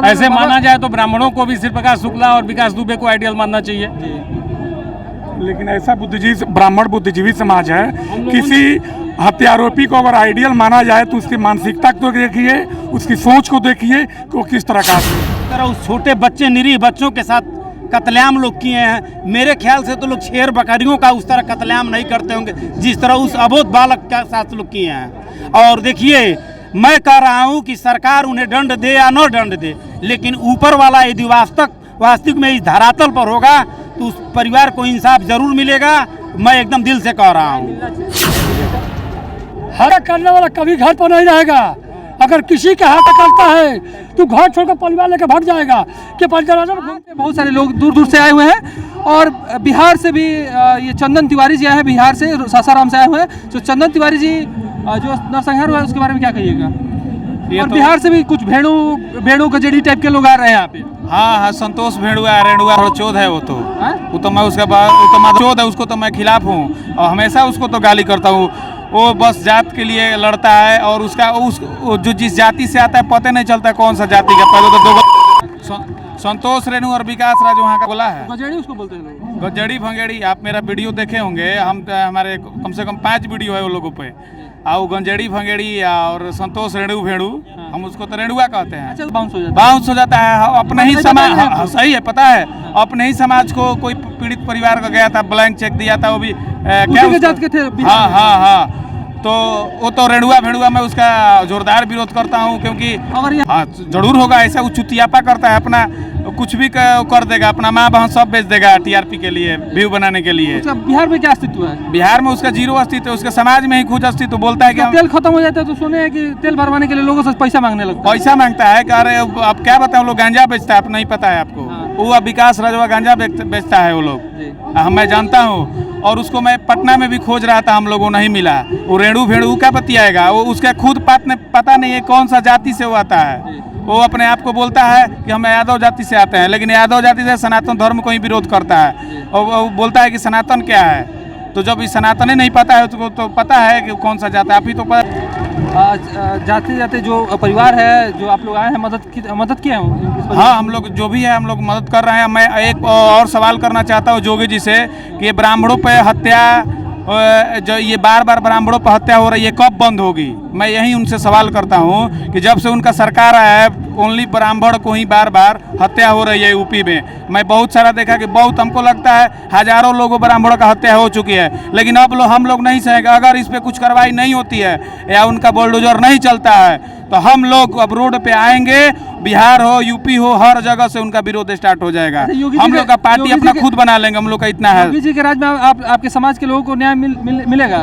ऐसे माना जाए तो ब्राह्मणों को भी श्री प्रकाश शुक्ला और विकास दुबे को आइडियल मानना चाहिए। लेकिन ऐसा बुद्धिजीवी ब्राह्मण बुद्धिजीवी समाज है, किसी हत्यारोपी को अगर आइडियल माना जाए तो उसकी मानसिकता को देखिए, उसकी सोच को देखिए कि वो किस तरह का तरह उस छोटे बच्चे निरीह बच्चों के साथ कत्लेआम लोग किए हैं। मेरे ख्याल से तो लोग शेर बकरियों का उस तरह कत्लेआम नहीं करते होंगे जिस तरह उस अबोध बालक के साथ लोग किए हैं। और देखिए, मैं कह रहा हूं कि सरकार उन्हें दंड दे या न दंड दे, लेकिन ऊपर वाला यदि वास्तविक में इस धरातल पर होगा तो उस परिवार को इंसाफ जरूर मिलेगा। मैं एकदम दिल से कह रहा हूँ। हत्या करने वाला कभी घर पर नहीं रहेगा। अगर किसी का हत्या करता है तो घर छोड़कर परिवार लेकर भाग जाएगा। कि बहुत सारे लोग दूर दूर से आए हुए हैं और बिहार से भी ये चंदन तिवारी जी आए हैं, बिहार से सासाराम से आए हुए हैं। तो चंदन तिवारी जी जो नरसंहार हुआ है उसके बारे में क्या कहिएगा? और बिहार से भी कुछ भेड़ू गजेड़ी टाइप के लोग आ रहे हैं यहाँ पे। हाँ, संतोष रेणुआ चौध है वो तो मैं उसके बाद चौध है, उसको तो मैं खिलाफ हूँ और हमेशा उसको तो गाली करता हूँ। वो बस जात के लिए लड़ता है और उसका जो जिस जाति से आता है पता नहीं चलता कौन सा जाति का। पहले तो दो संतोष रेणु और विकास राज वहाँ का बोला है, गजेड़ी उसको बोलते हैं लोग। गजेड़ी भंगेड़ी। आप मेरा वीडियो देखे होंगे, हमारे कम से कम 5 वीडियो है वो लोगों पे। और गंजेड़ी भंगेड़ी और संतोष रेणु भेड़ू, हम उसको तो रेणुआ कहते हैं। अच्छा, बाउंस हो जाता है अपने ही समाज। सही है, पता है, अपने ही समाज को कोई पीड़ित परिवार का गया था, ब्लैंक चेक दिया था, वो भी क्या जात के थे। हाँ, तो वो तो रेणुआ भेड़ुआ मैं उसका जोरदार विरोध करता हूँ, क्योंकि हाँ जरूर होगा ऐसा। वो चुतियापा करता है, अपना कुछ भी कर देगा, अपना माँ बहन सब बेच देगा टीआरपी के लिए, व्यू बनाने के लिए। बिहार में क्या अस्तित्व है? बिहार में उसका जीरो अस्तित्व है, उसके समाज में ही कुछ अस्तित्व। बोलता है कि तेल खत्म हो जाता है तो सुने हैं कि तेल भरवाने के लिए लोगों से पैसा मांगने लगता है। पैसा मांगता है कि अरे अब क्या बताऊं, लोग गांजा बेचता है, नहीं पता है आपको? वो अब विकास राजवा गांजा बेचता है वो लोग, मैं जानता हूँ। और उसको मैं पटना में भी खोज रहा था, हम लोगों नहीं मिला। वो रेणु भेड़ू क्या बतियाएगा? वो उसका खुद पता नहीं है कौन सा जाति से वो आता है। वो अपने आप को बोलता है कि हम यादव जाति से आते हैं, लेकिन यादव जाति से सनातन धर्म को ही विरोध करता है। और वो बोलता है कि सनातन क्या है। तो जब इस सनातन ही नहीं पता है तो पता है कि कौन सा जाता है। आप ही तो जाते जाते जो परिवार है, जो आप लोग आए हैं, मदद किए हैं? हाँ, हम लोग जो भी है हम लोग मदद कर रहे हैं। मैं एक और सवाल करना चाहता हूँ जोगी जी से कि ये ब्राह्मणों पे हत्या, जो ये बार बार ब्राह्मणों पर हत्या हो रही है, कब बंद होगी? मैं यही उनसे सवाल करता हूँ कि जब से उनका सरकार आया है, ओनली ब्राह्मण को ही बार बार हत्या हो रही है यूपी में। मैं बहुत सारा देखा कि बहुत, हमको लगता है हजारों लोगों ब्राह्मणों का हत्या हो चुकी है, लेकिन अब हम लोग नहीं सहेंगे। अगर इस पर कुछ कार्रवाई नहीं होती है या उनका बुलडोजर नहीं चलता है तो हम लोग अब रोड पे आएंगे। बिहार हो, यूपी हो, हर जगह से उनका विरोध स्टार्ट हो जाएगा। हम लोग का पार्टी अपना खुद बना लेंगे, हम लोग का इतना है। योगी जी के राज में आपके समाज के लोगों को न्याय मिलेगा?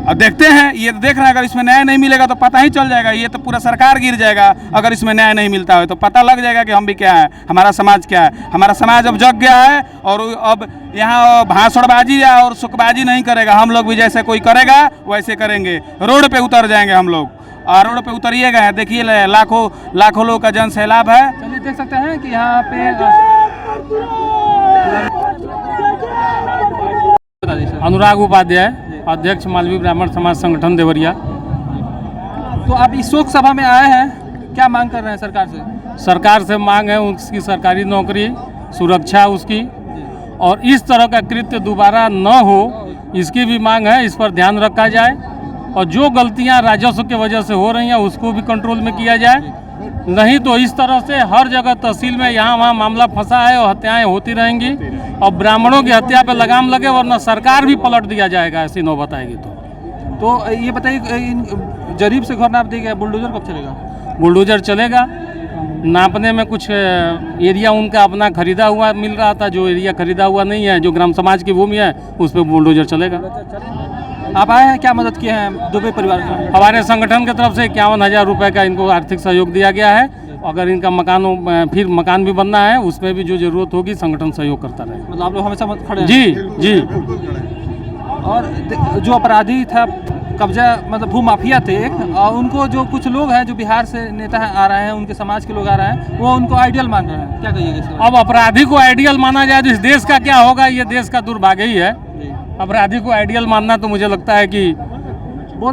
अब देखते हैं, ये देख रहे हैं। अगर इसमें न्याय नहीं मिलेगा तो पता ही चल जाएगा, ये तो पूरा सरकार गिर जाएगा। अगर इसमें न्याय नहीं मिलता है तो पता लग जाएगा कि हम भी क्या है, हमारा समाज क्या है। हमारा समाज अब जग गया है और अब यहाँ भाषणबाजी और सुखबाजी नहीं करेगा। हम लोग भी जैसे कोई करेगा वैसे करेंगे, रोड पे उतर जाएंगे हम लोग। और रोड पे उतरिएगा, देखिए लाखों लोग का जन सैलाब है। चलिए देख सकते हैं कि यहाँ पे अनुराग उपाध्याय, अध्यक्ष मालवी ब्राह्मण समाज संगठन देवरिया। तो आप इस शोक सभा में आए हैं, क्या मांग कर रहे हैं सरकार से? सरकार से मांग है उसकी सरकारी नौकरी, सुरक्षा उसकी, और इस तरह का कृत्य दोबारा न हो इसकी भी मांग है। इस पर ध्यान रखा जाए और जो गलतियां राजस्व की वजह से हो रही हैं उसको भी कंट्रोल में किया जाए। नहीं तो इस तरह से हर जगह तहसील में यहाँ वहाँ मामला फंसा है और हत्याएं होती रहेंगी और ब्राह्मणों की हत्या पे लगाम लगे, वरना सरकार भी पलट दिया जाएगा ऐसी नौबत आएगी। तो ये बताइए, जरीब से घर नाप दिया, बुलडोजर कब चलेगा? बुलडोजर चलेगा, नापने में कुछ एरिया उनका अपना खरीदा हुआ मिल रहा था, जो एरिया खरीदा हुआ नहीं है, जो ग्राम समाज की भूमि है उस पर बुलडोजर चलेगा। आप आए हैं, क्या मदद किए हैं दुबे परिवार को? हमारे संगठन की तरफ से 51,000 रुपये का इनको आर्थिक सहयोग दिया गया है। अगर इनका फिर मकान भी बनना है, उसमें भी जो जरूरत होगी संगठन सहयोग करता रहे। मतलब आप लोग हमेशा खड़े हैं? जी। और जो अपराधी था, कब्जा मतलब भू माफिया थे एक, और उनको जो कुछ लोग हैं जो बिहार से नेता आ रहे हैं, उनके समाज के लोग आ रहे हैं, वो उनको आइडियल मान रहे हैं, क्या कहिएगा? अब अपराधी को आइडियल माना जाए तो इस देश का क्या होगा? ये देश का दुर्भाग्य ही है। अपराधी को आइडियल मानना तो मुझे लगता है कि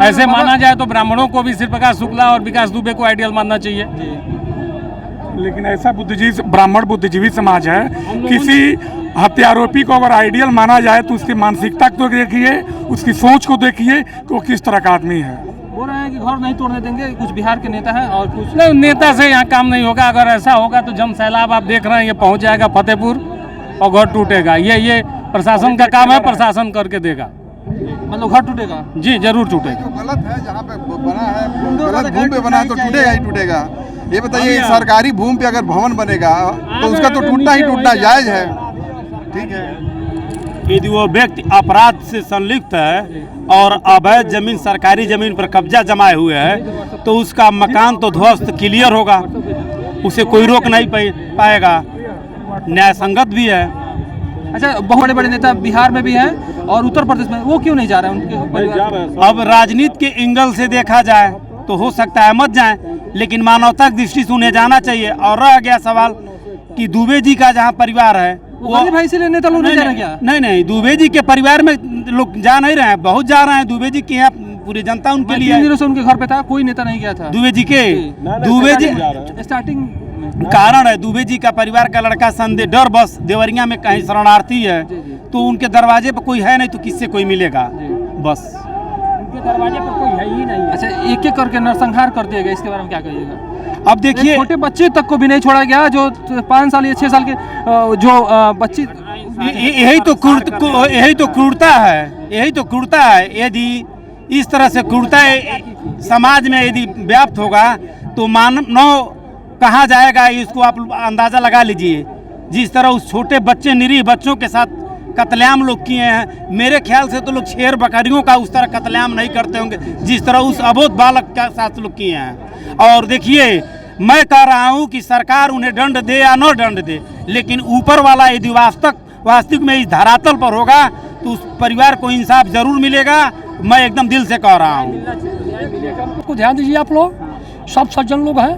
ऐसे माना जाए तो ब्राह्मणों को भी श्री प्रकाश शुक्ला और विकास दुबे को आइडियल मानना चाहिए। लेकिन ऐसा बुद्धिजीवी ब्राह्मण बुद्धिजीवी समाज है, किसी हत्यारोपी को अगर आइडियल माना जाए तो उसकी मानसिकता को देखिए, उसकी सोच को देखिए कि वो किस तरह का आदमी है। बोल रहे हैं कि घर नहीं तोड़ने देंगे, कुछ बिहार के नेता हैं और कुछ नहीं, नेता से यहाँ काम नहीं होगा। अगर ऐसा होगा तो जन सैलाब आप देख रहे हैं, ये पहुँच जाएगा फतेहपुर और घर टूटेगा। ये प्रशासन का काम है, प्रशासन करके देगा। मतलब घर टूटेगा? जी जरूर टूटेगा। गलत है, जहाँ पे बना है गलत भूमि पे बना है तो टूटेगा ही टूटेगा। ये बताइए, सरकारी भूमि पे अगर भवन बनेगा तो उसका तो टूटना ही टूटना जायज है, ठीक है। यदि वो व्यक्ति अपराध से संलिप्त है और अवैध जमीन, सरकारी जमीन पर कब्जा जमाए हुए है तो उसका मकान तो ध्वस्त क्लियर होगा, उसे कोई रोक नहीं पाएगा, न्याय संगत भी है। अच्छा, बहुत बड़े बड़े नेता बिहार में भी हैं और उत्तर प्रदेश में, वो क्यों नहीं जा रहे हैं उनके परिवार? अब राजनीति के एंगल से देखा जाए तो हो सकता है मत जाए, लेकिन मानवता की दृष्टि से उन्हें जाना चाहिए। और रह गया सवाल कि दुबे जी का जहाँ परिवार है वो भाई इसीलिए नेता लोग नहीं जा रहे क्या? नहीं, दुबे जी के परिवार में लोग जा नहीं रहे हैं, बहुत जा रहे हैं। दुबे जी के यहाँ पूरी जनता उनके लिए 3 दिनों से उनके घर पे था, कोई नेता नहीं गया था। दुबे जी स्टार्टिंग कारण है, दुबे जी का परिवार का लड़का संदेह डर बस देवरिया में कहीं शरणार्थी है, तो उनके दरवाजे पर कोई है नहीं तो किससे कोई मिलेगा, बस उनके दरवाजे पर कोई है ही नहीं। अच्छा, एक एक करके नरसंहार कर दिया गया, इसके बारे में क्या कहिएगा? अब देखिए, छोटे बच्चे तक को भी नहीं छोड़ा गया, जो 5 साल या 6 साल के जो बच्ची, यही तो क्रूरता है, यही तो क्रूरता है। यदि इस तरह से क्रूरता समाज में यदि व्याप्त होगा तो मानव कहाँ जाएगा, इसको आप अंदाज़ा लगा लीजिए। जिस तरह उस छोटे बच्चे, निरीह बच्चों के साथ कत्लेआम लोग किए हैं, मेरे ख्याल से तो लोग शेर बकरियों का उस तरह कत्लेआम नहीं करते होंगे जिस तरह उस अबोध बालक के साथ लोग किए हैं। और देखिए, मैं कह रहा हूँ कि सरकार उन्हें दंड दे या न दंड दे, लेकिन ऊपर वाला यदि वास्तविक में इस धरातल पर होगा तो उस परिवार को इंसाफ जरूर मिलेगा। मैं एकदम दिल से कह रहा हूँ। को ध्यान दीजिए, आप लोग सब सज्जन लोग हैं,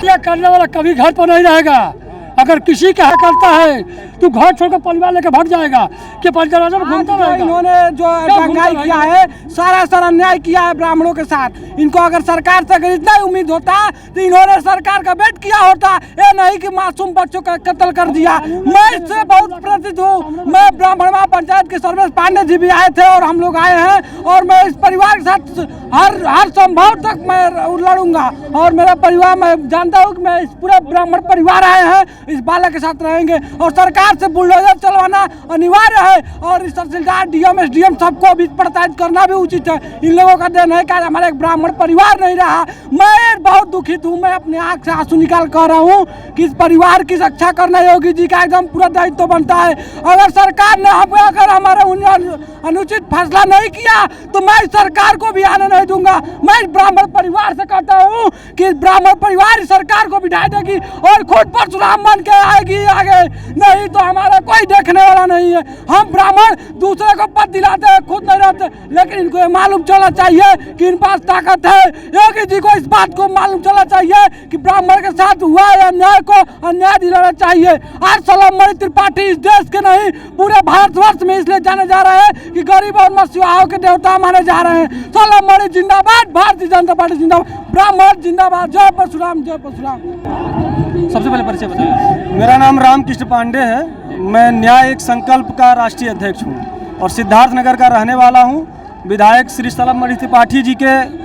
क्या करने वाला कभी घर पर नहीं रहेगा। अगर किसी का करता है तो घर छोड़कर परिवार लेकर भाग जाएगा कि दरवाजा में घूमता रहेगा। इन्होंने जो महंगाई किया है, सारा अन्याय किया है ब्राह्मणों के साथ। इनको अगर सरकार से अगर इतना ही उम्मीद होता तो इन्होंने सरकार का वेट किया होता, ये नहीं कि मासूम बच्चों का कत्ल कर दिया। मैं इससे बहुत प्रतिष्ठित हूँ। मैं ब्राह्मणवा पंचायत के सर्वेश पांडे जी भी आए थे और हम लोग आए हैं, और मैं इस परिवार के साथ हर संभव तक मैं लड़ूंगा। और मेरा परिवार, मैं जानता हूँ कि मैं इस पूरे ब्राह्मण परिवार आए हैं, इस बालक के साथ रहेंगे। और सरकार से बुलडोजर चलवाना अनिवार्य है, और इस तहसीलदार, डीएम, एसडीएम सबको भी प्रताड़ित करना भी उचित है। इन लोगों का देन है कि हमारा एक ब्राह्मण परिवार नहीं रहा। मैं बहुत दुखित हूँ। मैं अपने आँख से आंसू निकाल कह रहा हूँ कि इस परिवार की रक्षा करना योगी जी का एकदम पूरा दायित्व बनता है। अगर सरकार ने अगर हमारे अनुचित फैसला नहीं किया तो मैं इस सरकार को भी आने नहीं दूंगा। मैं इस ब्राह्मण परिवार से कहता हूँ कि ब्राह्मण परिवार इस सरकार को बिठा देगी और खुद परशुराम बन के आएगी आगे, नहीं तो हमारा कोई देखने वाला नहीं है। हम ब्राह्मण दूसरे को पद दिलाते हैं, खुद नहीं रहते, लेकिन इनको ये मालूम चलना चाहिए कि इन पास ताकत है। योगी जी को इस बात को मालूम चलना चाहिए कि ब्राह्मण के साथ हुआ है अन्याय को अन्याय दिलाना चाहिए। आज सलमणि त्रिपाठी इस देश के नहीं पूरे भारतवर्ष में इसलिए जाने जा रहे हैं कि गरीब और मसीहाओं के देवता माने जा रहे हैं। सलमणि जिंदाबाद, भारतीय जनता पार्टी जिंदाबाद, ब्राह्मण जिंदाबाद। जय परशुराम, जय परशुराम। सबसे पहले परिचय बताइए। मेरा नाम रामकृष्ण पांडे है। मैं न्याय एक संकल्प का राष्ट्रीय अध्यक्ष हूँ और सिद्धार्थनगर का रहने वाला हूँ। विधायक श्री सलमणि त्रिपाठी जी के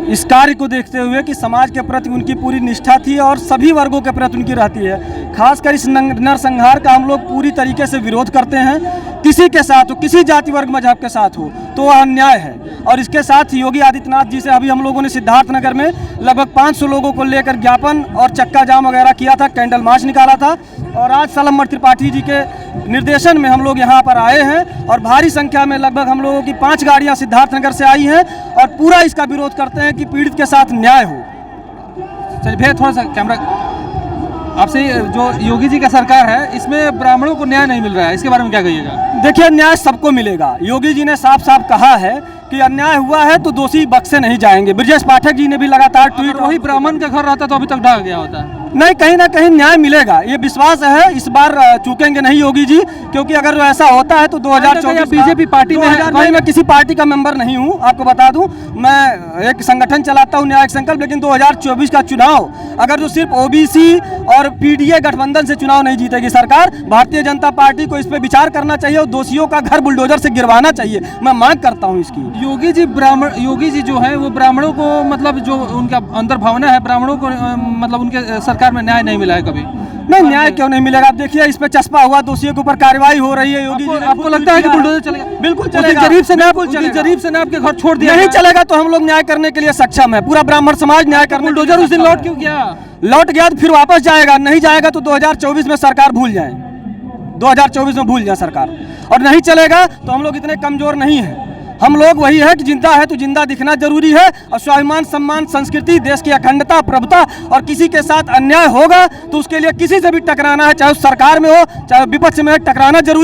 इस कार्य को देखते हुए कि समाज के प्रति उनकी पूरी निष्ठा थी और सभी वर्गों के प्रति उनकी रहती है। खासकर इस नरसंहार का हम लोग पूरी तरीके से विरोध करते हैं। किसी के साथ हो, किसी जाति वर्ग मजहब के साथ हो तो वह अन्याय है। और इसके साथ ही योगी आदित्यनाथ जी से अभी हम लोगों ने सिद्धार्थनगर में लगभग 500 लोगों को लेकर ज्ञापन और चक्का जाम वगैरह किया था, कैंडल मार्च निकाला था। और आज सलमणि त्रिपाठी जी के निर्देशन में हम लोग यहाँ पर आए हैं और भारी संख्या में लगभग हम लोगों की 5 गाड़ियाँ सिद्धार्थनगर से आई हैं और पूरा इसका विरोध करते हैं कि पीड़ित के साथ न्याय हो। चलिए भैया, थोड़ा सा कैमरा आपसे, जो योगी जी का सरकार है इसमें ब्राह्मणों को न्याय नहीं मिल रहा है, इसके बारे में क्या कहिएगा? देखिए, न्याय सबको मिलेगा। योगी जी ने साफ साफ कहा है कि अन्याय हुआ है तो दोषी बख्शे नहीं जाएंगे। ब्रजेश पाठक जी ने भी लगातार ट्वीट, वही ब्राह्मण का घर रहता तो अभी तक ढह गया होता है। नहीं, कहीं ना कहीं न्याय मिलेगा, ये विश्वास है। इस बार चूकेंगे नहीं योगी जी, क्योंकि अगर ऐसा होता है तो 2024 बीजेपी पार्टी में है। भाई मैं किसी पार्टी का मेंबर नहीं हूं, आपको बता दूं, मैं एक संगठन चलाता हूं न्यायिक संकल्प, लेकिन 2024 का चुनाव अगर जो सिर्फ ओबीसी और पीडीए गठबंधन से चुनाव नहीं जीतेगी सरकार, भारतीय जनता पार्टी को इस पर विचार करना चाहिए और दोषियों का घर बुलडोजर से गिरवाना चाहिए। मैं मांग करता हूं इसकी। योगी जी जो है वो ब्राह्मणों को, मतलब जो उनका अंदर भावना है, ब्राह्मणों को मतलब उनके सरकार में न्याय नहीं मिला है कभी। नहीं, न्याय क्यों नहीं मिलेगा? आप देखिए, इस पे चस्पा हुआ, दोषियों के ऊपर कार्रवाई हो रही है। योगी जी, आपको लगता है कि बुलडोजर चलेगा? बिल्कुल चलेगा। गरीब से नाप के घर छोड़ दिया नहीं चलेगा तो हम लोग न्याय करने के लिए सक्षम है। पूरा ब्राह्मण समाज न्याय करने। बुलडोजर उस दिन लौट क्यों गया? लौट गया तो फिर वापस जाएगा, नहीं जाएगा तो 2024 में सरकार भूल जाए, 2024 में भूल जाए सरकार। और नहीं चलेगा तो हम लोग इतने कमजोर नहीं हैं। हम लोग वही है कि जिंदा है तो जिंदा दिखना जरूरी है, और स्वाभिमान, सम्मान, संस्कृति, देश की अखंडता, प्रभुता, और किसी के साथ अन्याय होगा तो उसके लिए किसी से भी टकराना है, चाहे उस सरकार में हो चाहे विपक्ष में, टकराना जरूरी।